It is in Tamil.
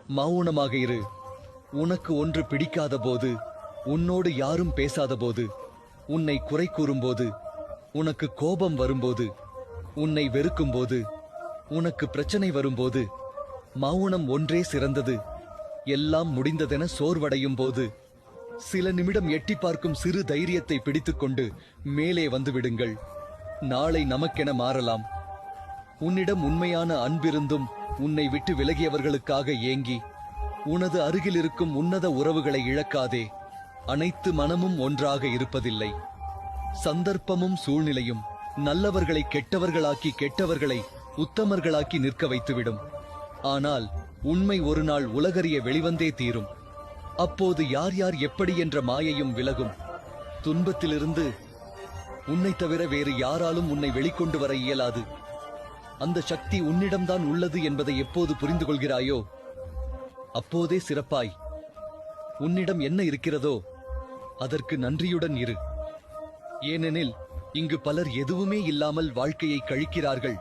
மௌனமாக இரு. உனக்கு ஒன்று பிடிக்காத போது, உன்னோடு யாரும் பேசாத போது, உன்னை குறை கூறும்போது, உனக்கு கோபம் வரும்போது, உன்னை வெறுக்கும் போது, உனக்கு பிரச்சனை வரும்போது, மௌனம் ஒன்றே சிறந்தது. எல்லாம் முடிந்ததென சோர்வடையும் போது சில நிமிடம் எட்டி பார்க்கும் சிறு தைரியத்தை பிடித்துக்கொண்டு மேலே வந்துவிடுங்கள். நாளை நமக்கென மாறலாம். உன்னிடம் உண்மையான அன்பிருந்தும் உன்னை விட்டு விலகியவர்களுக்காக ஏங்கி உனது அருகில் இருக்கும் உன்னத உறவுகளை இழக்காதே. அனைத்து மனமும் ஒன்றாக இருப்பதில்லை. சந்தர்ப்பமும் சூழ்நிலையும் நல்லவர்களை கெட்டவர்களாக்கி கெட்டவர்களை உத்தமர்களாக்கி நிற்க வைத்துவிடும். ஆனால் உண்மை ஒரு நாள் உலகறிய வெளிவந்தே தீரும். அப்போது யார் யார் எப்படி என்ற மாயையும் விலகும். துன்பத்திலிருந்து உன்னை தவிர வேறு யாராலும் உன்னை வெளிக்கொண்டு வர இயலாது. அந்த சக்தி உன்னிடம்தான் உள்ளது என்பதை எப்போது புரிந்து கொள்கிறாயோ அப்போதே சிறப்பாய். உன்னிடம் என்ன இருக்கிறதோ அதற்கு நன்றியுடன் இரு. ஏனெனில் இங்கு பலர் எதுவுமே இல்லாமல் வாழ்க்கையை கழிக்கிறார்கள்.